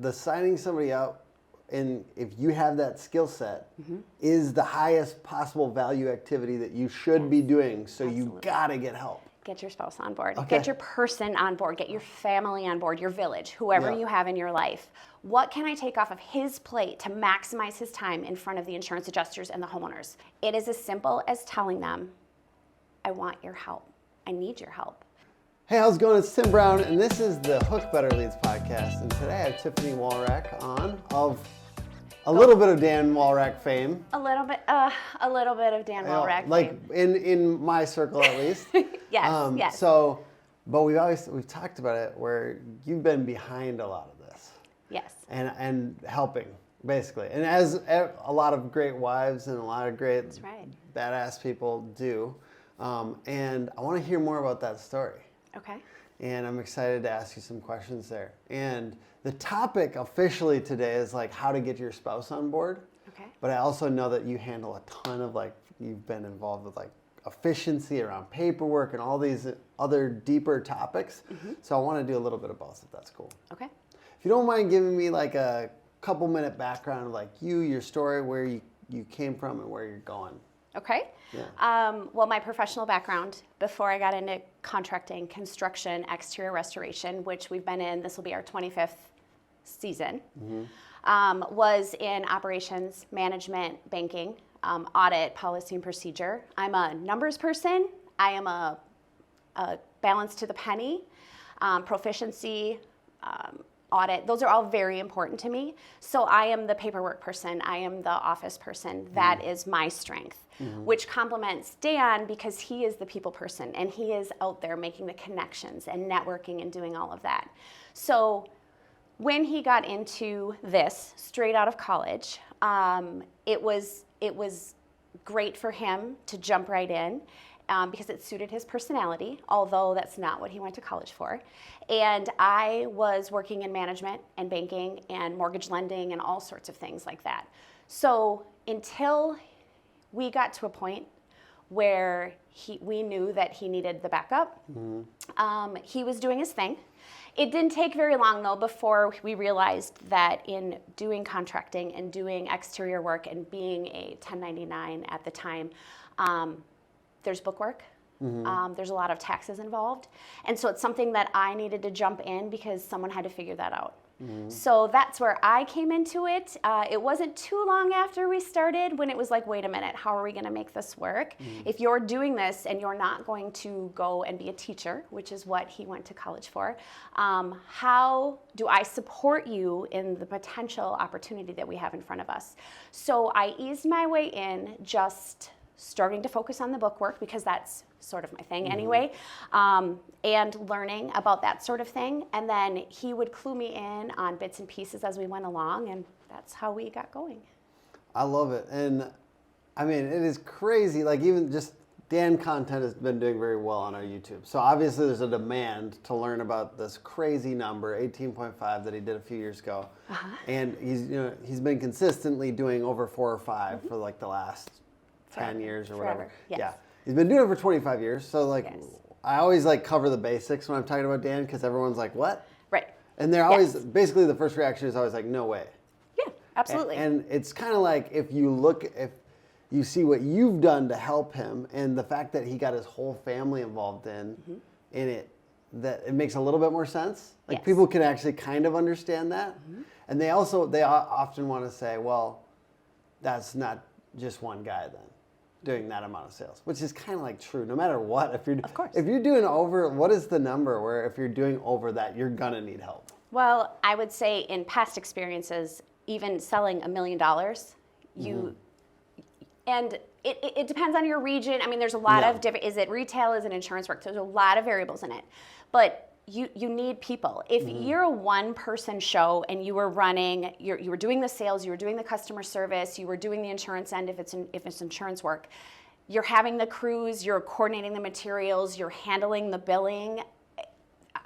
the signing somebody up, and if you have that skill set, is the highest possible value activity that you should be doing. So you gotta get help. Get your spouse on board. Okay. Get your person on board. Get your family on board, your village, whoever you have in your life. What can I take off of his plate to maximize his time in front of the insurance adjusters and the homeowners? It is as simple as telling them, I want your help. I need your help. Hey, how's it going? It's Tim Brown, and this is the Hook Better Leads podcast. And today I have Tiffany Walrack on, of a little bit of Dan Walrack fame. A little bit of Dan Walrack like fame. in my circle at least. Yes, yes. So, but we've talked about it where you've been behind a lot of this. Yes. And helping basically, and as a lot of great wives and a lot of great badass people do. And I want to hear more about that story. Okay. And I'm excited to ask you some questions there. And the topic officially today is like how to get your spouse on board. Okay. But I also know that you handle a ton of you've been involved with efficiency around paperwork and all these other deeper topics. So I want to do a little bit of both if that's cool. Okay. If you don't mind giving me a couple minute background of your story, where you came from and where you're going. Okay. Yeah. Well, my professional background before I got into contracting, construction, exterior restoration, which we've been in, this will be our 25th season, was in operations, management, banking, audit, policy and procedure. I'm a numbers person. I am a balance to the penny, proficiency, audit. Those are all very important to me. So I am the paperwork person. I am the office person. That is my strength, which complements Dan because he is the people person and he is out there making the connections and networking and doing all of that. So when he got into this straight out of college, it was great for him to jump right in. Because it suited his personality, although that's not what he went to college for. And I was working in management and banking and mortgage lending and all sorts of things like that. So until we got to a point where we knew that he needed the backup, he was doing his thing. It didn't take very long, though, before we realized that in doing contracting and doing exterior work and being a 1099 at the time, there's bookwork. There's a lot of taxes involved. And so it's something that I needed to jump in because someone had to figure that out. So that's where I came into it. It wasn't too long after we started when it was like, wait a minute, how are we going to make this work? If you're doing this and you're not going to go and be a teacher, which is what he went to college for, how do I support you in the potential opportunity that we have in front of us? So I eased my way in, just starting to focus on the bookwork because that's sort of my thing anyway, and learning about that sort of thing. And then he would clue me in on bits and pieces as we went along, and that's how we got going. I love it. And I mean, it is crazy. Even just Dan content has been doing very well on our YouTube. So obviously there's a demand to learn about this crazy number, 18.5, that he did a few years ago. And he's been consistently doing over 4 or 5 for the last 10 years or whatever. Yes. Yeah. He's been doing it for 25 years. So I always cover the basics when I'm talking about Dan because everyone's like, what? Right. And they're always, basically the first reaction is always like, no way. Yeah, absolutely. And it's kind of like if you see what you've done to help him and the fact that he got his whole family involved in it, that it makes a little bit more sense. People can actually kind of understand that. And they often want to say, well, that's not just one guy then doing that amount of sales, which is kind of true no matter what. If you're doing over, what is the number where if you're doing over that, you're gonna need help? Well, I would say in past experiences, even selling $1 million, and it depends on your region. I mean, there's a lot of different, is it retail, is it insurance work? There's a lot of variables in it, but you need people. If you're a one-person show and you were running, you were doing the sales, you were doing the customer service, you were doing the insurance end if it's insurance work, you're having the crews, you're coordinating the materials, you're handling the billing.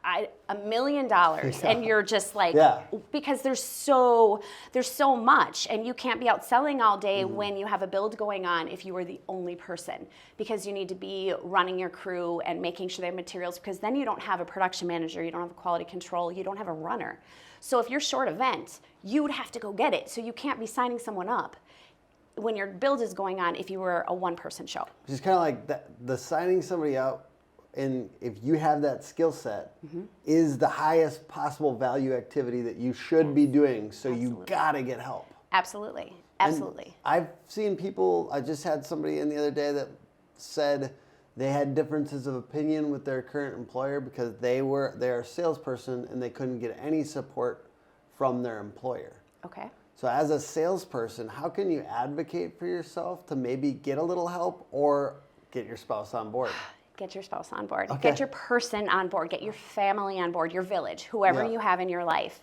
$1 million, and you're just like, because there's so much, and you can't be out selling all day when you have a build going on if you are the only person, because you need to be running your crew and making sure they have materials, because then you don't have a production manager, you don't have a quality control, you don't have a runner. So if you're short event, you would have to go get it. So you can't be signing someone up when your build is going on if you were a one-person show. It's kind of like the signing somebody out, and if you have that skill set, is the highest possible value activity that you should be doing. So you gotta get help. Absolutely. And I've seen people, I just had somebody in the other day that said they had differences of opinion with their current employer because they're a salesperson and they couldn't get any support from their employer. Okay. So as a salesperson, how can you advocate for yourself to maybe get a little help or get your spouse on board? Get your spouse on board. Okay. Get your person on board. Get your family on board, your village, whoever you have in your life.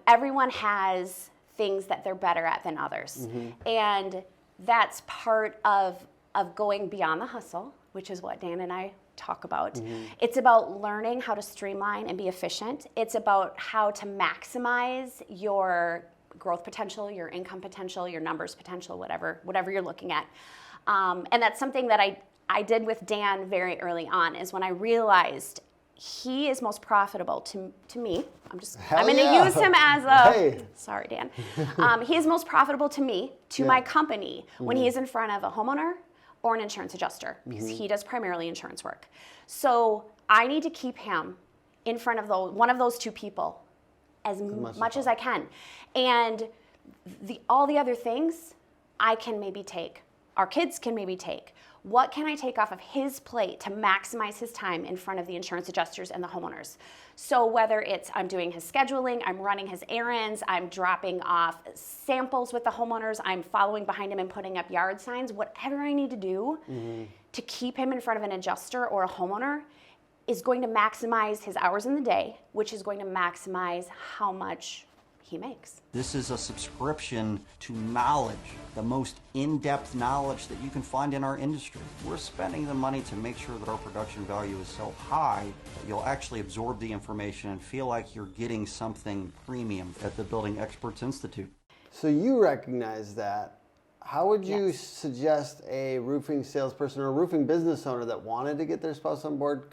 Everyone has things that they're better at than others. And that's part of going beyond the hustle, which is what Dan and I talk about. It's about learning how to streamline and be efficient. It's about how to maximize your growth potential, your income potential, your numbers potential, whatever you're looking at. And that's something that I did with Dan very early on, is when I realized he is most profitable to me. I'm going to use him as a, sorry, Dan. He is most profitable to me, to my company, when he is in front of a homeowner or an insurance adjuster, because he does primarily insurance work. So I need to keep him in front of one of those two people as much as I can. And all the other things I can maybe take. Our kids can maybe take. What can I take off of his plate to maximize his time in front of the insurance adjusters and the homeowners? So whether it's I'm doing his scheduling, I'm running his errands, I'm dropping off samples with the homeowners, I'm following behind him and putting up yard signs, whatever I need to do to keep him in front of an adjuster or a homeowner is going to maximize his hours in the day, which is going to maximize how much he makes. This is a subscription to knowledge, the most in-depth knowledge that you can find in our industry. We're spending the money to make sure that our production value is so high that you'll actually absorb the information and feel like you're getting something premium at the Building Experts Institute. So you recognize that. How would you suggest a roofing salesperson or a roofing business owner that wanted to get their spouse on board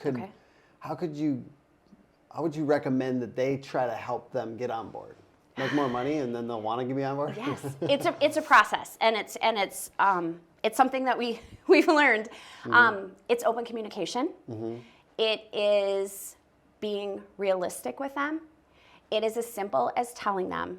how would you recommend that they try to help them get on board? Make more money and then they'll want to get me on board? Yes, it's a process, and it's something that we've learned. It's open communication. It is being realistic with them. It is as simple as telling them,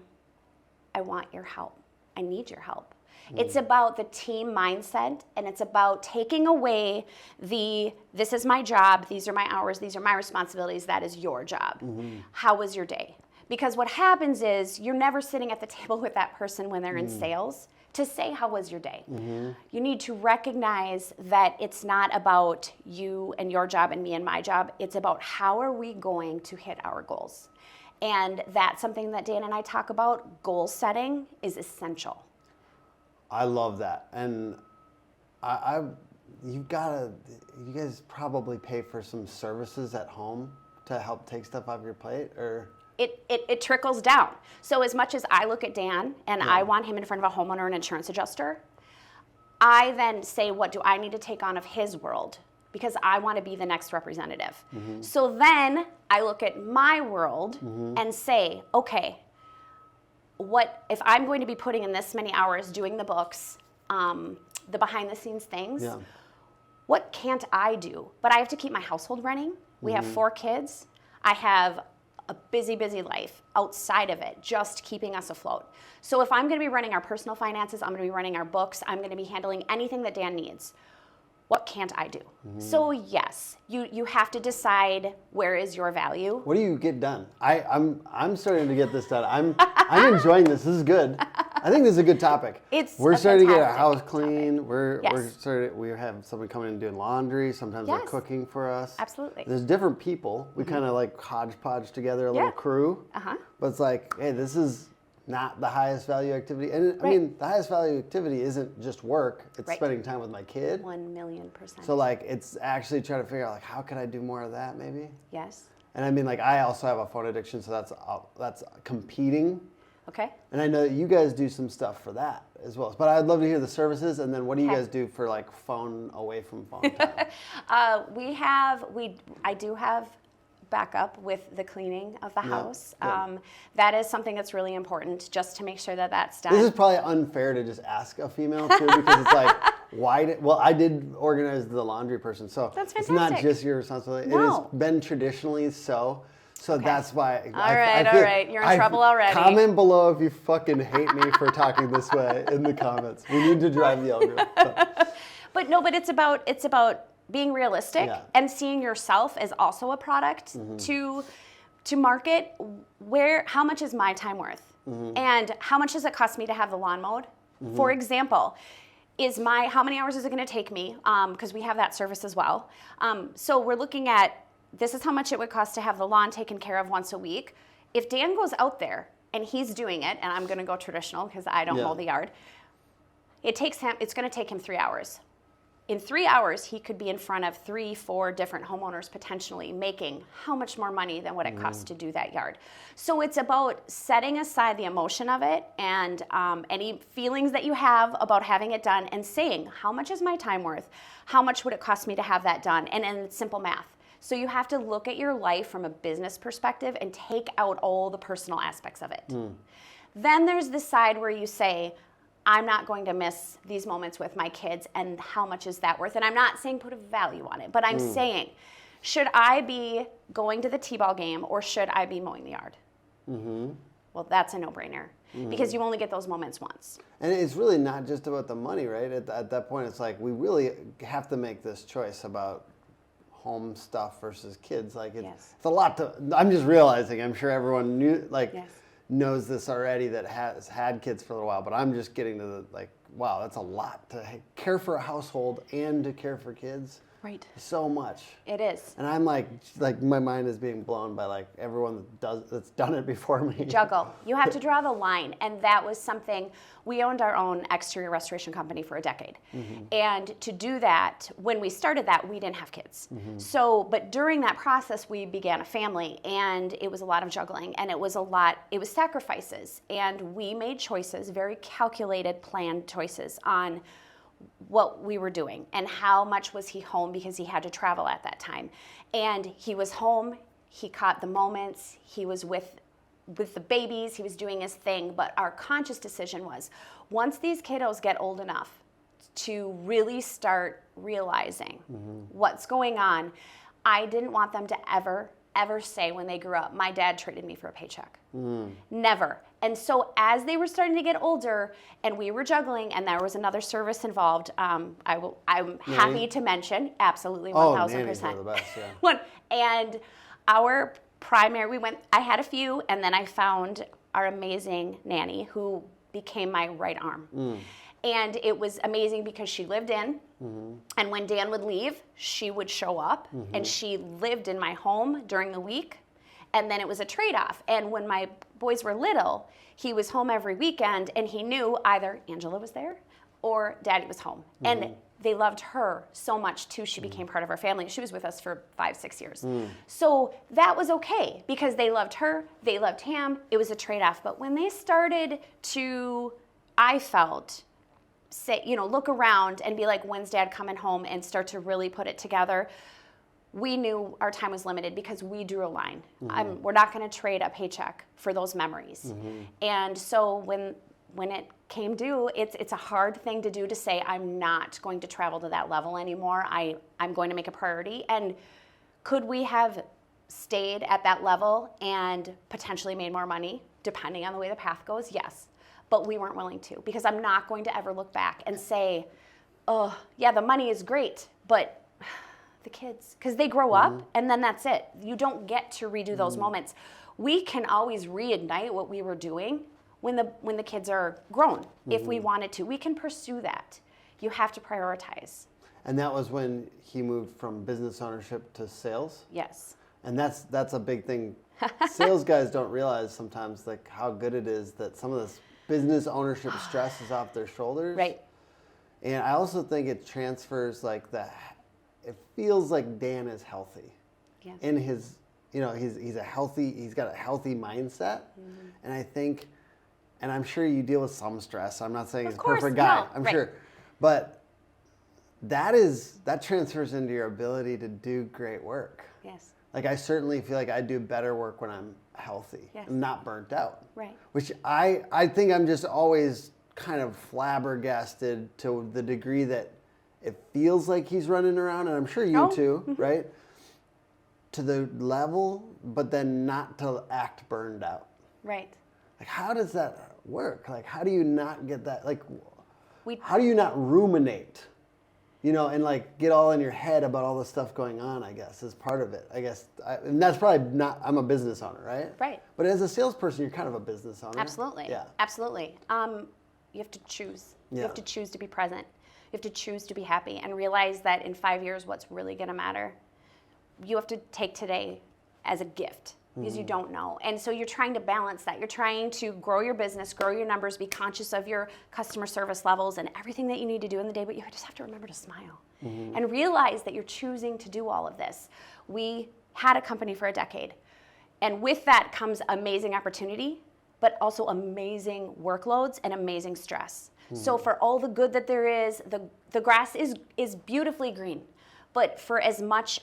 I want your help. I need your help. It's about the team mindset, and it's about taking away this is my job, these are my hours, these are my responsibilities, that is your job. How was your day? Because what happens is you're never sitting at the table with that person when they're in sales to say, how was your day? You need to recognize that it's not about you and your job and me and my job. It's about how are we going to hit our goals? And that's something that Dan and I talk about. Goal setting is essential. I love that. And you guys probably pay for some services at home to help take stuff off your plate, or? It trickles down. So as much as I look at Dan and I want him in front of a homeowner and insurance adjuster, I then say, what do I need to take on of his world? Because I want to be the next representative. So then I look at my world and say, okay, what if I'm going to be putting in this many hours doing the books, the behind the scenes things, what can't I do? But I have to keep my household running. We have 4 kids. I have a busy life outside of it, just keeping us afloat. So if I'm going to be running our personal finances, I'm going to be running our books, I'm going to be handling anything that Dan needs. What can't I do? So yes, you have to decide where is your value. What do you get done? I'm starting to get this done. I'm enjoying this. This is good. I think this is a good topic. We're starting to get our house clean. We have somebody coming in and doing laundry. Sometimes they're cooking for us. Absolutely. There's different people. We kind of like hodgepodge together a little crew. But it's like, hey, this is not the highest value activity. And I mean, the highest value activity isn't just work. It's spending time with my kid. 1,000,000%. So like, it's actually trying to figure out like, how can I do more of that maybe? Yes. And I mean, like, I also have a phone addiction, so that's competing. Okay. And I know that you guys do some stuff for that as well. But I'd love to hear the services, and then what do you Okay. guys do for like phone away from phone time? I do have backup with the cleaning of the Yeah, house. good. That is something that's really important, just to make sure that that's done. This is probably unfair to just ask a female too, because it's like, I did organize the laundry person, so That's it's not fantastic. just your responsibility. It No. has been traditionally so. So Okay. that's why. All right. You're in trouble already. Comment below if you fucking hate me for talking this way in the comments. We need to drive the algorithm. But it's about being realistic Yeah. and seeing yourself as also a product to market. How much is my time worth, and how much does it cost me to have the lawn mowed? For example, how many hours is it going to take me? Because we have that service as well. So we're looking at, this is how much it would cost to have the lawn taken care of once a week. If Dan goes out there and he's doing it, and I'm going to go traditional because I don't mow the yard, it's going to take him 3 hours. In 3 hours, he could be in front of 3-4 different homeowners potentially, making how much more money than what it costs to do that yard. So it's about setting aside the emotion of it and any feelings that you have about having it done, and saying, how much is my time worth? How much would it cost me to have that done? And it's simple math. So you have to look at your life from a business perspective and take out all the personal aspects of it. Then there's the side where you say, I'm not going to miss these moments with my kids, and how much is that worth? And I'm not saying put a value on it, but I'm saying, should I be going to the t-ball game, or should I be mowing the yard? Well, that's a no-brainer, because you only get those moments once. And it's really not just about the money, right? At that point, it's like we really have to make this choice about home stuff versus kids. Like it's a lot to. I'm just realizing. I'm sure everyone knows this already that has had kids for a little while, but I'm just getting to the wow, that's a lot to care for a household and to care for kids. Right. So much. It is. And I'm like my mind is being blown by everyone that's done it before me. Juggle. You have to draw the line. And that was something, we owned our own exterior restoration company for a decade. And to do that, when we started that, we didn't have kids. But during that process, we began a family, and it was a lot of juggling, and it was sacrifices. And we made choices, very calculated, planned choices on what we were doing and how much was he home, because he had to travel at that time. And he was home, he caught the moments, he was with the babies, he was doing his thing. But our conscious decision was, once these kiddos get old enough to really start realizing what's going on, I didn't want them to ever say when they grew up, my dad traded me for a paycheck. Never. And so as they were starting to get older and we were juggling, and there was another service involved, I'm happy to mention, absolutely 1,000%. Nannies are the best, yeah. And our primary, I had a few, and then I found our amazing nanny who became my right arm. And it was amazing because she lived in, and when Dan would leave, she would show up, and she lived in my home during the week, and then it was a trade-off. And when my boys were little, he was home every weekend, and he knew either Angela was there or Daddy was home. And they loved her so much too. She became part of our family. She was with us for 5-6 years. So that was okay, because they loved her, they loved him. It was a trade-off. But when they started to, I felt, look around and be like, when's Dad coming home, and start to really put it together, we knew our time was limited, because we drew a line. We're not going to trade a paycheck for those memories. And so when it came due, it's a hard thing to do, to say, I'm not going to travel to that level anymore. I'm going to make a priority. And could we have stayed at that level and potentially made more money, depending on the way the path goes? Yes. But we weren't willing to, because I'm not going to ever look back and say, oh, yeah, the money is great, but the kids, because they grow up and then that's it. You don't get to redo those moments. We can always reignite what we were doing when the kids are grown. If we wanted to, we can pursue that. You have to prioritize. And that was when he moved from business ownership to sales? Yes. And that's a big thing. Sales guys don't realize sometimes how good it is that some of this business ownership stress is off their shoulders. Right. And I also think it transfers it feels like Dan is healthy in his you know, he's got a healthy mindset. And I think, and I'm sure you deal with some stress. I'm not saying he's a perfect guy. I'm sure. But that transfers into your ability to do great work. Yes. Like I certainly feel like I do better work when I'm healthy and not burnt out. Right. Which I think I'm just always kind of flabbergasted to the degree that it feels like he's running around, and I'm sure you too, right? To the level, but then not to act burned out. Right. Like, how does that work? Like, how do you not get that? Like, how do you not ruminate? You know, and like get all in your head about all the stuff going on, I guess, is part of it. I guess, and that's probably not, I'm a business owner, right? Right. But as a salesperson, you're kind of a business owner. Absolutely. Yeah. Absolutely. You have to choose. You have to choose to be present. You have to choose to be happy and realize that in 5 years, what's really going to matter. You have to take today as a gift because you don't know. And so you're trying to balance that. You're trying to grow your business, grow your numbers, be conscious of your customer service levels and everything that you need to do in the day, but you just have to remember to smile and realize that you're choosing to do all of this. We had a company for a decade, and with that comes amazing opportunity, but also amazing workloads and amazing stress. So for all the good that there is, the grass is beautifully green, but for as much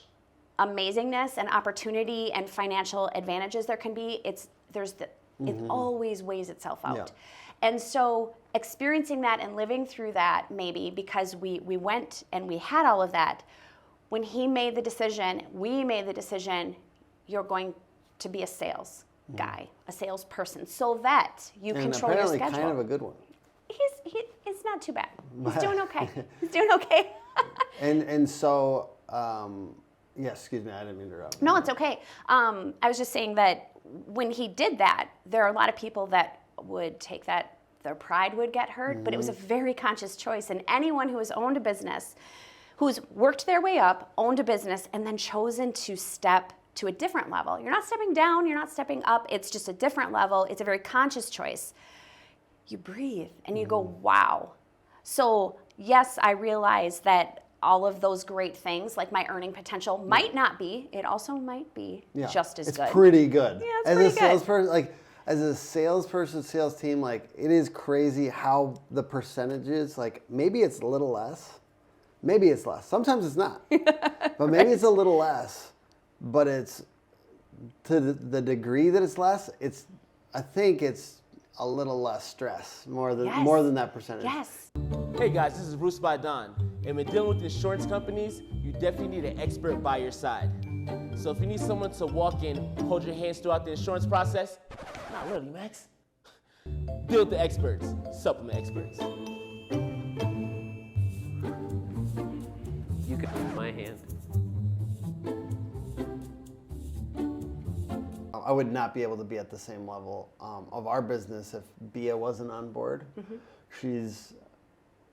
amazingness and opportunity and financial advantages there can be, it always weighs itself out. Yeah. And so experiencing that and living through that, maybe because we went and we had all of that, when he made the decision, we made the decision, you're going to be a sales guy, a salesperson, so that you control your schedule. Kind of a good one. He's not too bad. He's doing okay. He's doing okay. and so, yes, excuse me, I didn't mean to interrupt. No, it's okay. I was just saying that when he did that, there are a lot of people that would take that, their pride would get hurt, but it was a very conscious choice. And anyone who has owned a business, who's worked their way up, owned a business, and then chosen to step to a different level. You're not stepping down, you're not stepping up, it's just a different level. It's a very conscious choice. You breathe and you go, wow. So yes, I realize that all of those great things, like my earning potential, might not be. It also might be just as good. It's pretty good. Yeah, it's pretty good. As a salesperson, sales team, like it is crazy how the percentages, like maybe it's a little less, maybe it's less. Sometimes it's not, but maybe it's a little less. But it's to the degree that it's less. I think it's a little less stress, more than that percentage. Yes. Hey guys, this is Bruce by Don. And when dealing with insurance companies, you definitely need an expert by your side. So if you need someone to walk in, hold your hands throughout the insurance process, not really, Max. Deal with the experts, supplement experts. You can hold my hand. I would not be able to be at the same level of our business if Bia wasn't on board. She's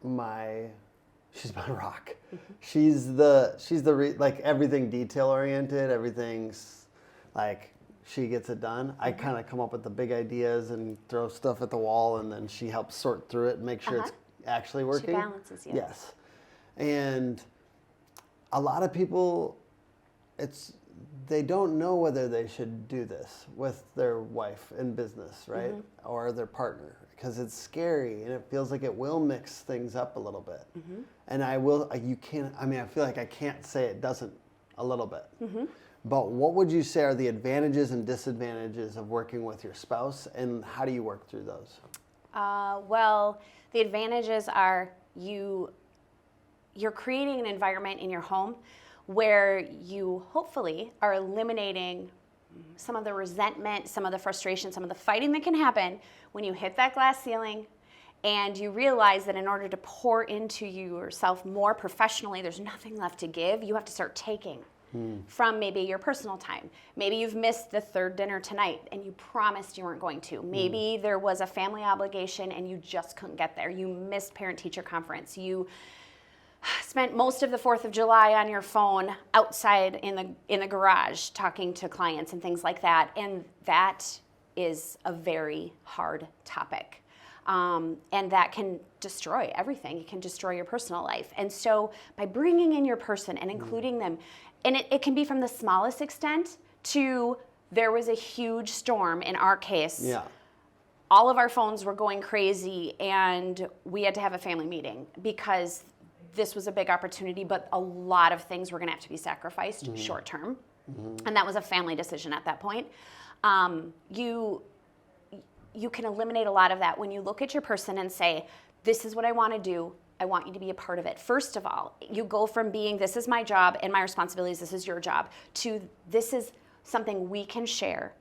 my rock. She's like everything detail oriented. Everything's like she gets it done. I kind of come up with the big ideas and throw stuff at the wall, and then she helps sort through it and make sure it's actually working. She balances you. Yes, and a lot of people, they don't know whether they should do this with their wife in business, right? Or their partner, because it's scary and it feels like it will mix things up a little bit. And I feel like I can't say it doesn't a little bit. But what would you say are the advantages and disadvantages of working with your spouse, and how do you work through those? Well, the advantages are you're creating an environment in your home where you hopefully are eliminating some of the resentment, some of the frustration, some of the fighting that can happen when you hit that glass ceiling and you realize that in order to pour into yourself more professionally, there's nothing left to give. You have to start taking from maybe your personal time. Maybe you've missed the third dinner tonight and you promised you weren't going to. Maybe there was a family obligation and you just couldn't get there. You missed parent-teacher conference. You spent most of the 4th of July on your phone outside in the garage talking to clients and things like that. And that is a very hard topic. And that can destroy everything. It can destroy your personal life. And so by bringing in your person and including them, and it can be from the smallest extent to there was a huge storm in our case. Yeah. All of our phones were going crazy, and we had to have a family meeting because this was a big opportunity, but a lot of things were going to have to be sacrificed short term. And that was a family decision at that point. You can eliminate a lot of that when you look at your person and say, this is what I want to do. I want you to be a part of it. First of all, you go from being, this is my job and my responsibilities, this is your job, to this is something we can share.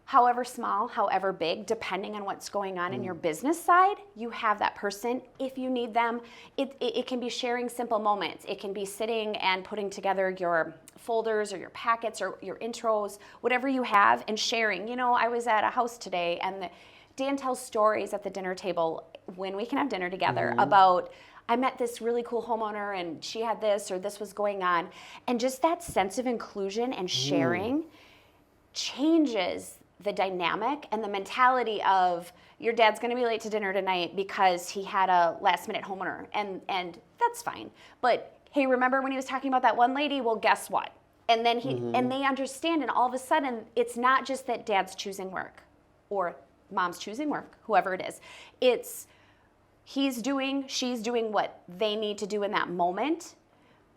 However small, however big, depending on what's going on in your business side, you have that person if you need them. It can be sharing simple moments. It can be sitting and putting together your folders or your packets or your intros, whatever you have, and sharing. You know, I was at a house today, and Dan tells stories at the dinner table when we can have dinner together about, I met this really cool homeowner and she had this or this was going on. And just that sense of inclusion and sharing changes the dynamic and the mentality of your dad's going to be late to dinner tonight because he had a last minute homeowner, and that's fine. But hey, remember when he was talking about that one lady? Well, guess what? And then and they understand, and all of a sudden it's not just that dad's choosing work or mom's choosing work, whoever it is. It's she's doing what they need to do in that moment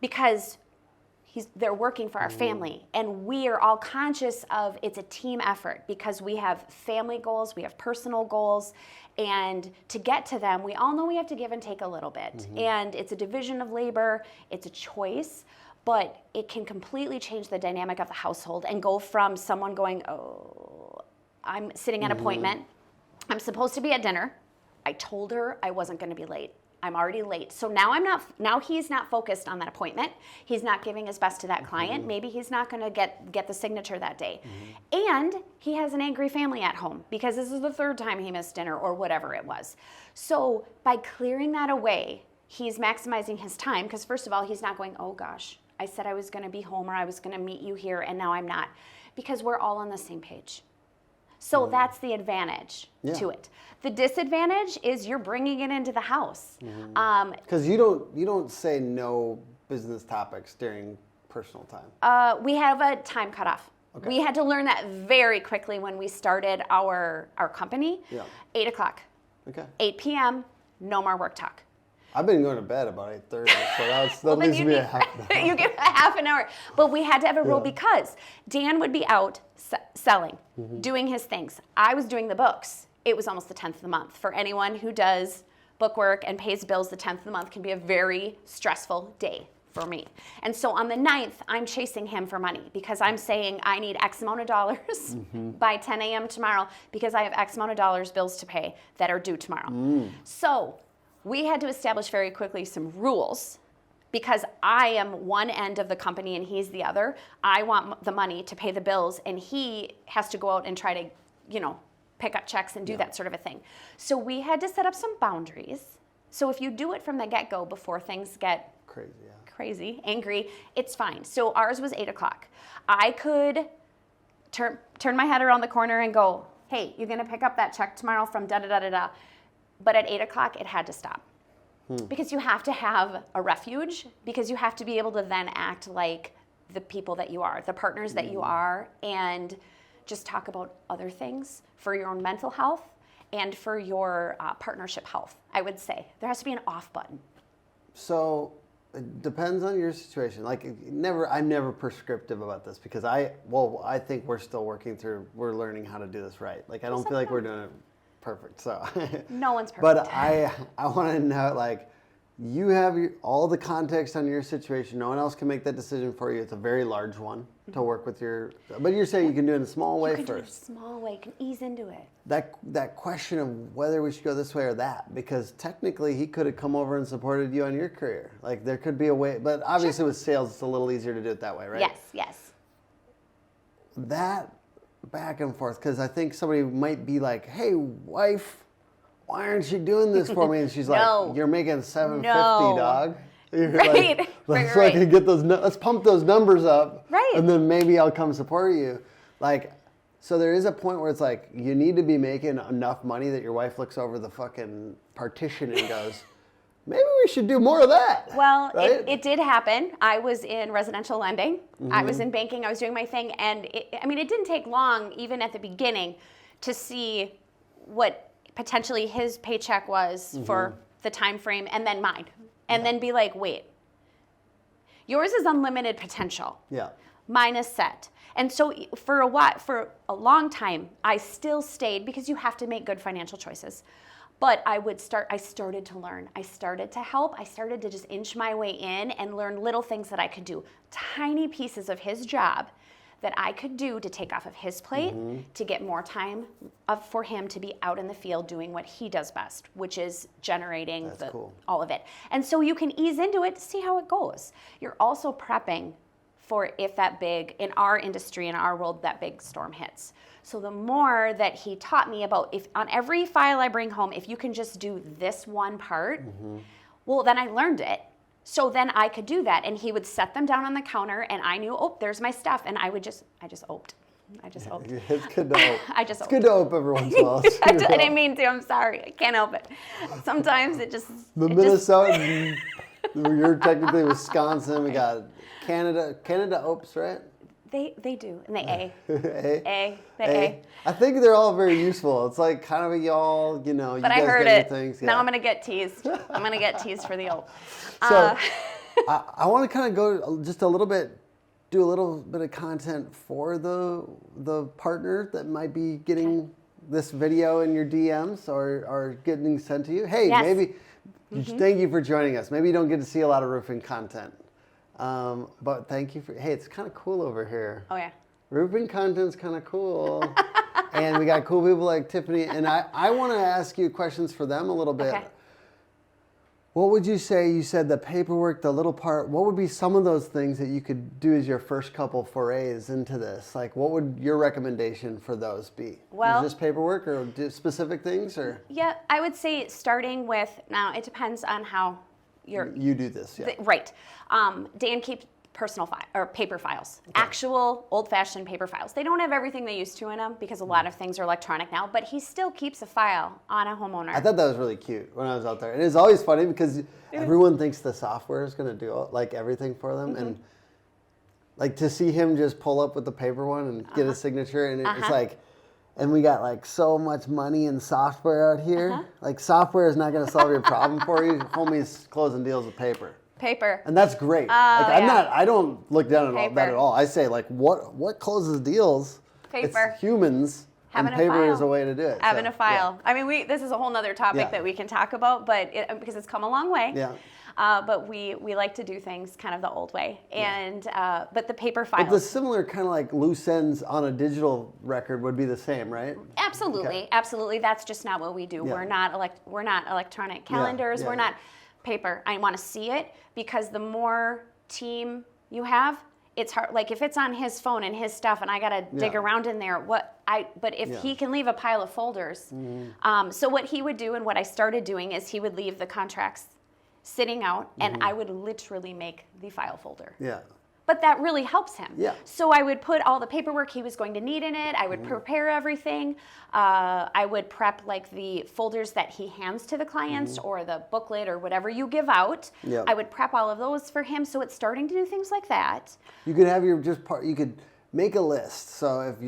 because they're working for our family, and we are all conscious of it's a team effort because we have family goals, we have personal goals, and to get to them, we all know we have to give and take a little bit. And it's a division of labor, it's a choice, but it can completely change the dynamic of the household and go from someone going, oh, I'm sitting at an appointment, I'm supposed to be at dinner, I told her I wasn't going to be late. I'm already late. So now he's not focused on that appointment. He's not giving his best to that client. Maybe he's not going to get the signature that day. And he has an angry family at home because this is the third time he missed dinner or whatever it was. So by clearing that away, he's maximizing his time because first of all, he's not going, oh gosh, I said I was going to be home or I was going to meet you here and now I'm not, because we're all on the same page. So that's the advantage to it. The disadvantage is you're bringing it into the house. Because you don't say no business topics during personal time. We have a time cutoff. Okay. We had to learn that very quickly when we started our company. 8 o'clock. Okay. 8 p.m., no more work talk. I've been going to bed about 8:30, so that leaves me a half an hour. You get a half an hour. But we had to have a rule because Dan would be out selling, doing his things. I was doing the books. It was almost the 10th of the month. For anyone who does book work and pays bills, the 10th of the month can be a very stressful day for me. And so on the 9th, I'm chasing him for money because I'm saying I need X amount of dollars by 10 a.m. tomorrow because I have X amount of dollars bills to pay that are due tomorrow. So we had to establish very quickly some rules because I am one end of the company and he's the other. I want the money to pay the bills and he has to go out and try to, pick up checks and do that sort of a thing. So we had to set up some boundaries. So if you do it from the get-go before things get crazy, angry, it's fine. So ours was 8 o'clock. I could turn my head around the corner and go, hey, you're going to pick up that check tomorrow from da-da-da-da-da. But at 8 o'clock, it had to stop. Because you have to have a refuge, because you have to be able to then act like the people that you are, the partners that you are, and just talk about other things for your own mental health and for your partnership health, I would say. There has to be an off button. So it depends on your situation. Like I'm never prescriptive about this because I think we're still we're learning how to do this right. Like I don't feel like we're doing it perfect. So no one's perfect. But I want to know, like, you have all the context on your situation. No one else can make that decision for you. It's a very large one to work with but you're saying you can do it in a small way first. You can do it in a small way. You can ease into it. That question of whether we should go this way or that, because technically he could have come over and supported you on your career. Like there could be a way, but obviously with sales, it's a little easier to do it that way, right? Yes. That back and forth, because I think somebody might be like, hey, wife, why aren't you doing this for me? And she's like, you're making $750, dog. You're right. Like, let's get let's pump those numbers up. Right. And then maybe I'll come support you. Like, so there is a point where it's like, you need to be making enough money that your wife looks over the fucking partition and goes, maybe we should do more of that. Well, right? it did happen. I was in residential lending. I was in banking. I was doing my thing. And it didn't take long, even at the beginning, to see what potentially his paycheck was for the time frame and then mine. And then be like, wait, yours is unlimited potential. Yeah. Mine is set. And so for a long time, I still stayed because you have to make good financial choices. But I started to learn. I started to help. I started to just inch my way in and learn little things that I could do. Tiny pieces of his job that I could do to take off of his plate, to get more time for him to be out in the field doing what he does best, which is generating all of it. And so you can ease into it to see how it goes. You're also prepping for if that big, in our industry, in our world, that big storm hits. So the more that he taught me about, if on every file I bring home, if you can just do this one part, well, then I learned it. So then I could do that. And he would set them down on the counter and I knew, oh, there's my stuff. And I just oped. It's good to ope. It's good to ope every once in a while. I didn't mean to, I'm sorry. I can't help it. Sometimes it just... Minnesota, you're technically Wisconsin, we got Canada opes, right? They do, and they A. I think they're all very useful. It's like kind of y'all, you know. But you guys I heard get it. Things. Yeah. Now I'm gonna get teased. I'm gonna get teased for the ope. So I want to kind of go just a little bit, do a little bit of content for the partner that might be getting this video in your DMs or getting sent to you. Hey, maybe. Thank you for joining us. Maybe you don't get to see a lot of roofing content. But thank you hey, it's kind of cool over here. Oh, yeah. Roofing content's kind of cool. And we got cool people like Tiffany. And I want to ask you questions for them a little bit. Okay. What would you say, you said the paperwork, the little part, what would be some of those things that you could do as your first couple forays into this? Like, what would your recommendation for those be? Well, is this paperwork or specific things? Or? Yeah, I would say starting with, now it depends on how you do this, yeah. Right. Dan keeps personal paper files, actual old-fashioned paper files. They don't have everything they used to in them because a lot of things are electronic now, but he still keeps a file on a homeowner. I thought that was really cute when I was out there. And it's always funny because everyone thinks the software is going to do like everything for them. And like to see him just pull up with the paper one and get a signature and it's like, and we got like so much money in software out here. Like software is not going to solve your problem for you. Homie's closing deals with paper. Paper. And that's great. I don't look down at that at all. I say like what closes deals? Paper. It's humans. Having and paper a file. is a way to do it. Having a file. Yeah. I mean, this is a whole nother topic that we can talk about, but because it's come a long way. Yeah. But we like to do things kind of the old way, and but the paper files. But the similar kind of like loose ends on a digital record would be the same, right? Absolutely, absolutely. That's just not what we do. Yeah. We're not electronic calendars. We're not paper. I want to see it because the more team you have, it's hard. Like if it's on his phone and his stuff, and I gotta dig around in there. But if he can leave a pile of folders, so what he would do and what I started doing is he would leave the contracts sitting out, and I would literally make the file folder. Yeah. But that really helps him. Yeah. So I would put all the paperwork he was going to need in it. I would prepare everything. I would prep like the folders that he hands to the clients or the booklet or whatever you give out. Yeah. I would prep all of those for him. So it's starting to do things like that. You could have you could make a list. So if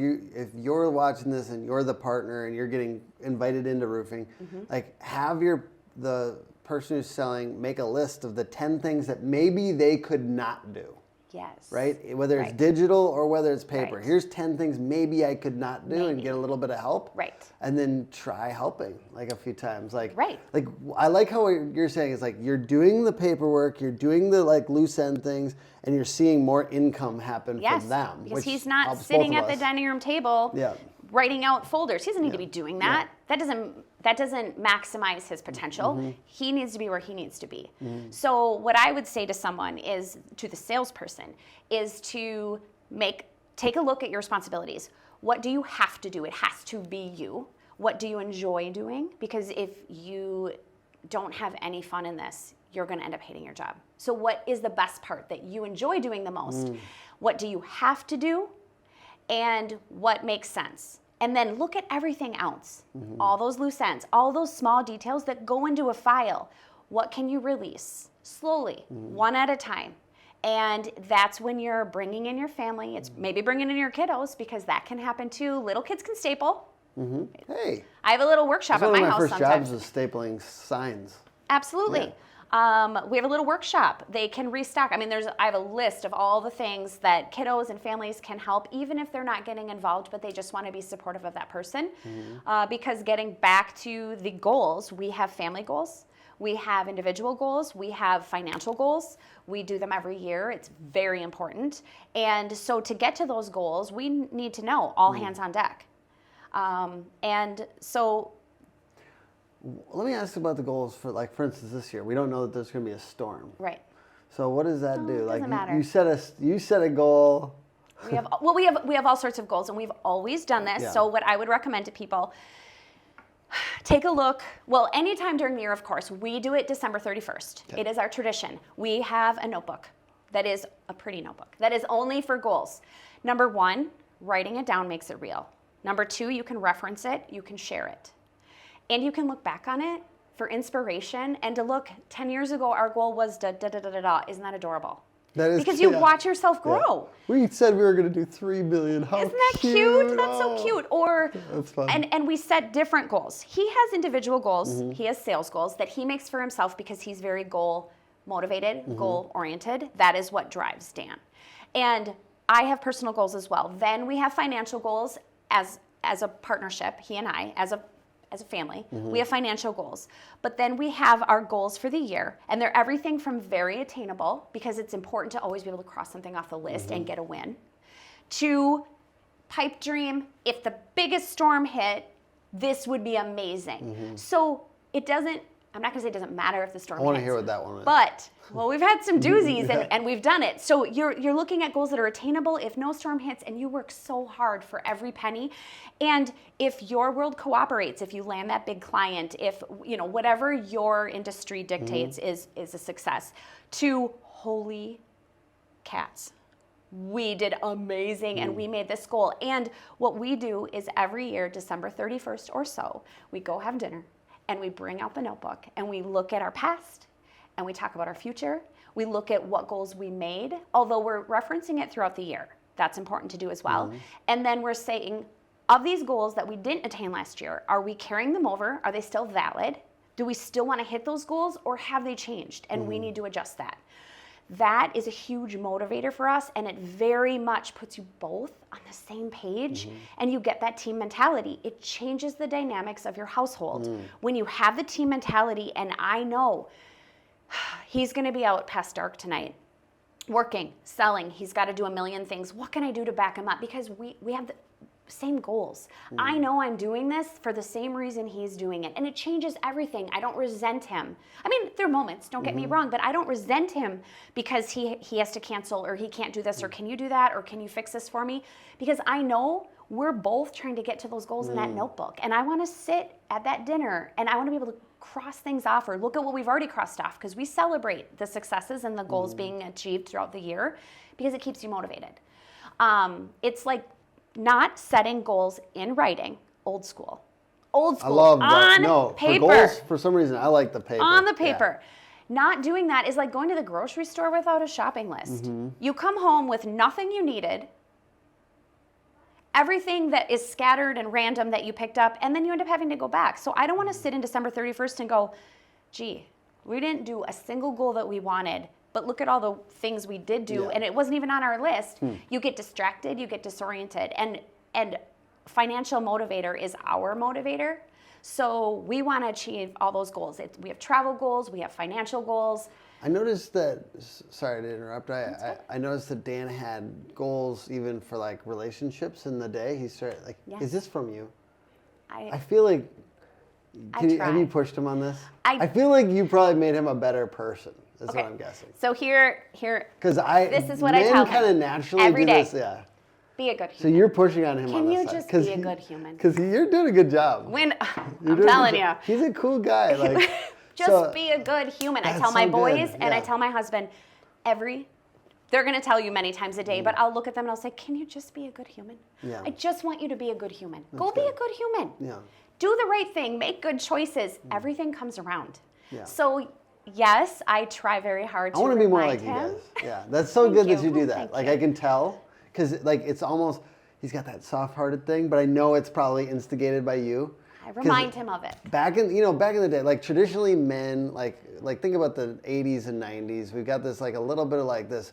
you're watching this and you're the partner and you're getting invited into roofing, like have the person who's selling make a list of the 10 things that maybe they could not do. Yes. Right? Whether it's digital or whether it's paper. Right. Here's 10 things maybe I could not do and get a little bit of help. Right. And then try helping like a few times. Like I like how what you're saying is like you're doing the paperwork, you're doing the like loose end things, and you're seeing more income happen for them. Because he's not sitting at the dining room table writing out folders. He doesn't need to be doing that. That doesn't maximize his potential. He needs to be where he needs to be. So what I would say to someone is, to the salesperson, is to take a look at your responsibilities. What do you have to do? It has to be you. What do you enjoy doing? Because if you don't have any fun in this, you're going to end up hating your job. So what is the best part that you enjoy doing the most? What do you have to do? And what makes sense? And then look at everything else, all those loose ends, all those small details that go into a file. What can you release? Slowly, one at a time. And that's when you're bringing in your family. It's maybe bringing in your kiddos, because that can happen too. Little kids can staple. Hey. I have a little workshop at my house One of my first sometimes. jobs was stapling signs. Absolutely. We have a little workshop. They can restock. I mean, I have a list of all the things that kiddos and families can help, even if they're not getting involved, but they just want to be supportive of that person. Because getting back to the goals, we have family goals. We have individual goals. We have financial goals. We do them every year. It's very important. And so to get to those goals, we need to know all hands on deck. And so... Let me ask about the goals for, like, for instance, this year. We don't know that there's going to be a storm. Right. So what does that do? It Like, doesn't matter. you set a goal. We have all sorts of goals, and we've always done this. Yeah. So what I would recommend to people, take a look. Well, anytime during the year, of course. We do it December 31st. Okay. It is our tradition. We have a notebook that is a pretty notebook that is only for goals. Number one, writing it down makes it real. Number two, you can reference it, you can share it. And you can look back on it for inspiration and to look, 10 years ago, our goal was da da da da da da. Isn't that adorable? That is because you cute. watch yourself grow. Yeah. We said we were going to do 3 billion. How Isn't that cute? That's Oh. so cute. Or That's fun. and we set different goals. He has individual goals. He has sales goals that he makes for himself because he's very goal motivated, goal oriented. That is what drives Dan. And I have personal goals as well. Then we have financial goals as a partnership, he and I, as a family. We have financial goals. But then we have our goals for the year, and they're everything from very attainable, because it's important to always be able to cross something off the list and get a win, to pipe dream, if the biggest storm hit, this would be amazing. So it doesn't, I'm not going to say it doesn't matter if the storm hits. I want to hear what that one is. But, well, we've had some doozies and we've done it. So you're looking at goals that are attainable if no storm hits, and you work so hard for every penny. And if your world cooperates, if you land that big client, if, you know, whatever your industry dictates is a success, to holy cats. We did amazing and we made this goal. And what we do is every year, December 31st or so, we go have dinner. And we bring out the notebook and we look at our past and we talk about our future. We look at what goals we made, although we're referencing it throughout the year. That's important to do as well. And then we're saying, of these goals that we didn't attain last year, are we carrying them over? Are they still valid? Do we still want to hit those goals, or have they changed? And we need to adjust that. That is a huge motivator for us, and it very much puts you both on the same page, and you get that team mentality. It changes the dynamics of your household. When you have the team mentality, and I know he's going to be out past dark tonight, working, selling, he's got to do a million things. What can I do to back him up? Because we have the same goals. I know I'm doing this for the same reason he's doing it, and it changes everything. I don't resent him. I mean, there are moments, don't get me wrong, but I don't resent him because he has to cancel, or he can't do this, or can you do that, or can you fix this for me? Because I know we're both trying to get to those goals in that notebook, and I want to sit at that dinner and I want to be able to cross things off, or look at what we've already crossed off, because we celebrate the successes and the goals being achieved throughout the year, because it keeps you motivated. It's like not setting goals in writing, old school. Old school. I love that. On No, paper. for goals, for some reason, I like the paper. On the paper. Not doing that is like going to the grocery store without a shopping list. You come home with nothing you needed, everything that is scattered and random that you picked up, and then you end up having to go back. So I don't want to sit in December 31st and go, gee, we didn't do a single goal that we wanted, but look at all the things we did do, and it wasn't even on our list. You get distracted, you get disoriented, and financial motivator is our motivator. So we want to achieve all those goals. We have travel goals, we have financial goals. I noticed that, sorry to interrupt, I noticed that Dan had goals even for like relationships in the day. He started like, is this from you? I feel like, have you pushed him on this? I feel like you probably made him a better person. That's what I'm guessing. So here, because this is what I tell him kind of naturally every do day. this, yeah. Be a good human. So you're pushing on him on this side. Can you just be a good human? Because you're doing a good job. I'm telling you. He's a cool guy. Like, Just be a good human. I tell my boys and I tell my husband they're going to tell you many times a day, but I'll look at them and I'll say, can you just be a good human? Yeah. I just want you to be a good human. Go be a good human. Yeah. Do the right thing. Make good choices. Everything comes around. Yeah. So yes, I try very hard to I want to be more remind like you him. guys. Yeah, that's so Thank good you. that you do that. Thank Like you. I can tell, because like it's almost he's got that soft-hearted thing, but I know it's probably instigated by you. I remind him of it. Back in the day, like traditionally men, like think about the 80s and 90s. We've got this like a little bit of like this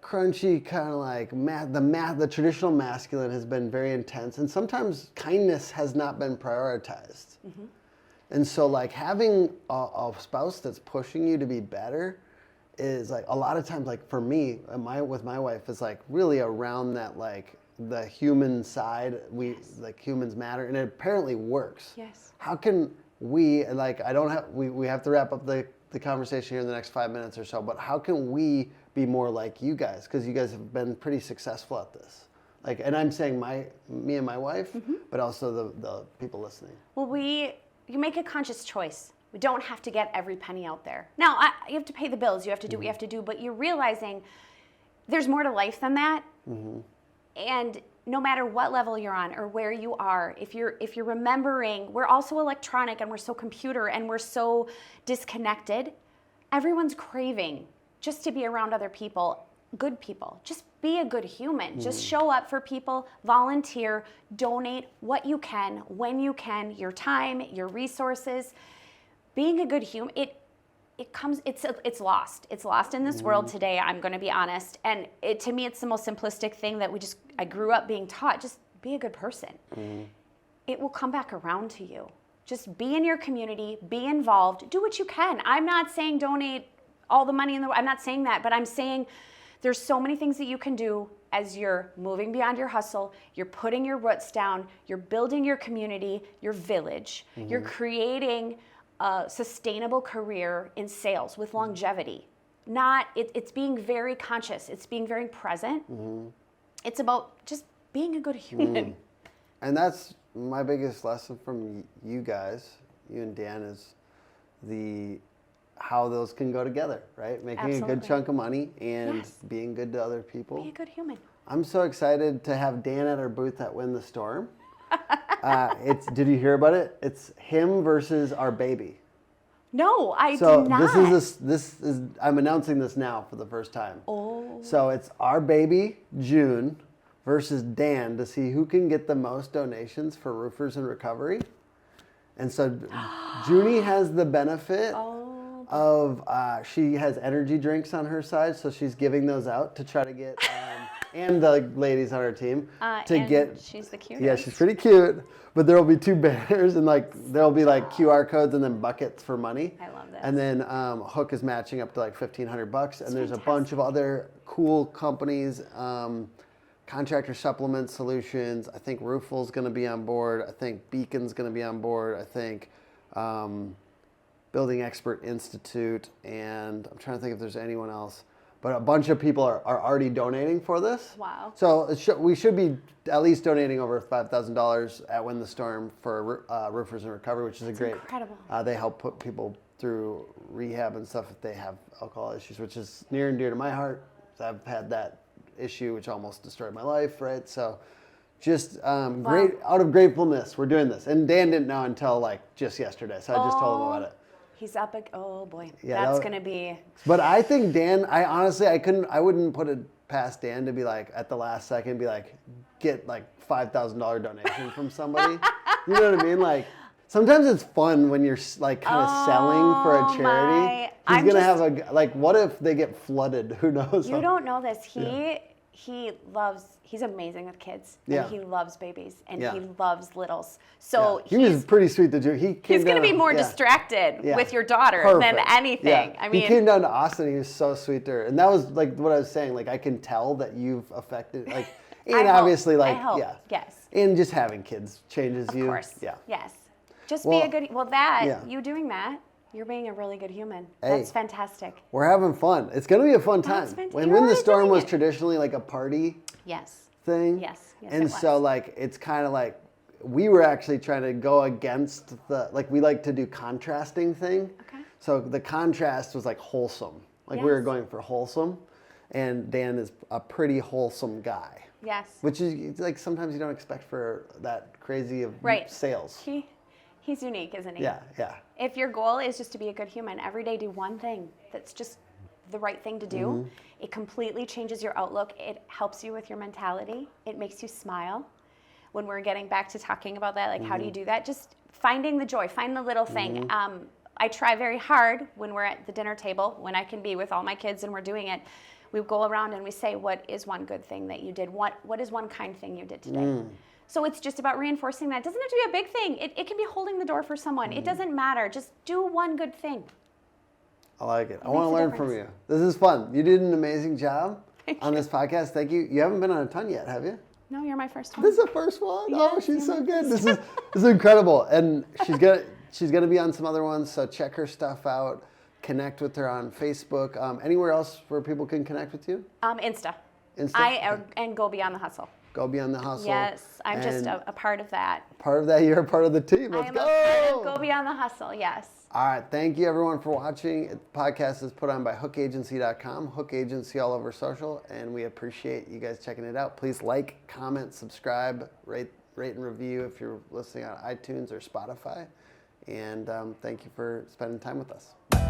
crunchy kind of like the traditional masculine has been very intense, and sometimes kindness has not been prioritized. Mm-hmm. And so like having a spouse that's pushing you to be better is like a lot of times, like for me with my wife, is like really around that like the human side. Like humans matter, and it apparently works. Yes. How can we, like, we have to wrap up the conversation here in the next 5 minutes or so, but how can we be more like you guys? Because you guys have been pretty successful at this. Like, and I'm saying me and my wife, but also the people listening. Well, you make a conscious choice. We don't have to get every penny out there. Now, you have to pay the bills. You have to do what you have to do, but you're realizing there's more to life than that. And no matter what level you're on or where you are, if you're remembering, we're also electronic and we're so computer and we're so disconnected. Everyone's craving just to be around other people, good people. Just be a good human. Just show up for people, volunteer, donate what you can, when you can, your time, your resources. Being a good human, it's lost. It's lost in this world today, I'm going to be honest. And to me, it's the most simplistic thing that I grew up being taught. Just be a good person. It will come back around to you. Just be in your community, be involved, do what you can. I'm not saying donate all the money in the world. I'm not saying that, but I'm saying there's so many things that you can do as you're moving beyond your hustle, you're putting your roots down, you're building your community, your village, you're creating a sustainable career in sales with longevity. It's being very conscious, it's being very present. It's about just being a good human. And that's my biggest lesson from you guys, you and Dan, is how those can go together, right? Making a Absolutely. good chunk of money and Yes. being good to other people. Be a good human. I'm so excited to have Dan at our booth at Win the Storm. Did you hear about it? It's him versus our baby. No, I So did not. this is I'm announcing this now for the first time. Oh. So it's our baby June versus Dan to see who can get the most donations for Roofers in Recovery. And so Junie has the benefit of she has energy drinks on her side, so she's giving those out to try to get and the ladies on our team to and get. she's the cutest. Yeah, she's pretty cute. But there will be 2 banners and like there'll be like QR codes and then buckets for money. I love this. And then Hook is matching up to like $1,500, and there's a bunch of other cool companies. Contractor Supplement Solutions. I think Roofl's going to be on board. I think Beacon's going to be on board. I think Building Expert Institute, and I'm trying to think if there's anyone else. But a bunch of people are already donating for this. Wow. So we should be at least donating over $5,000 at Win the Storm for Roofers in Recovery, which is a great. Incredible. They help put people through rehab and stuff if they have alcohol issues, which is near and dear to my heart. I've had that issue which almost destroyed my life, right? So just great, out of gratefulness, we're doing this. And Dan didn't know until like just yesterday, so I just told him about it. He's up. Oh boy, Yeah, that's gonna be. But I think Dan, I wouldn't put it past Dan to be like at the last second, be like, get like $5,000 donation from somebody. You know what I mean? Like sometimes it's fun when you're like kind of selling for a charity. He's gonna have what if they get flooded? Who knows? You don't know this. He's amazing with kids. Yeah. And he loves babies and Yeah. he loves littles. So he was pretty sweet to do. he's going to be more distracted with your daughter than anything. Yeah. I mean, he came down to Austin. He was so sweet to her, and that was like what I was saying. Like I can tell that you've affected, like, and obviously, like, I hope. yeah, Yes. and just having kids changes Of you. course. Yeah. Yes. Just be a good. yeah. You doing that, you're being a really good human. Hey. That's fantastic. We're having fun. It's going to be a fun time. That's fantastic. When You're Win the already Storm doing was it. traditionally like a party Yes. thing. Yes. Yes, And it so was. like it's kind of like we were actually trying to go against we like to do contrasting thing. Okay. So the contrast was like wholesome. Like we were Yes. going for wholesome, and Dan is a pretty wholesome guy. Yes. Which is like sometimes you don't expect for that crazy of Right. sales. He's unique, isn't he? Yeah, yeah. If your goal is just to be a good human, every day do one thing that's just the right thing to do. Mm-hmm. It completely changes your outlook. It helps you with your mentality. It makes you smile. When we're getting back to talking about that, like how do you do that? Just finding the joy, find the little thing. I try very hard when we're at the dinner table, when I can be with all my kids and we're doing it, we go around and we say, what is one good thing that you did? What is one kind thing you did today? So it's just about reinforcing that. It doesn't have to be a big thing. It can be holding the door for someone. It doesn't matter. Just do one good thing. I like it. I makes want to a learn difference. from you. This is fun. You did an amazing job on this podcast. Thank you. You haven't been on a ton yet, have you? No, you're my first one. This is the first one. Oh, Yes, she's you're so my good. This is incredible. And she's gonna be on some other ones. So check her stuff out. Connect with her on Facebook. Anywhere else where people can connect with you? Insta. Insta? And Go Beyond the Hustle. Go Beyond the Hustle. Yes, I'm just And a part of that. part of that. You're a part of the team. I Let's am go. a part of Go Beyond the Hustle, yes. All right. Thank you, everyone, for watching. The podcast is put on by hookagency.com, Hook Agency all over social, and we appreciate you guys checking it out. Please like, comment, subscribe, rate and review if you're listening on iTunes or Spotify. And thank you for spending time with us. Bye.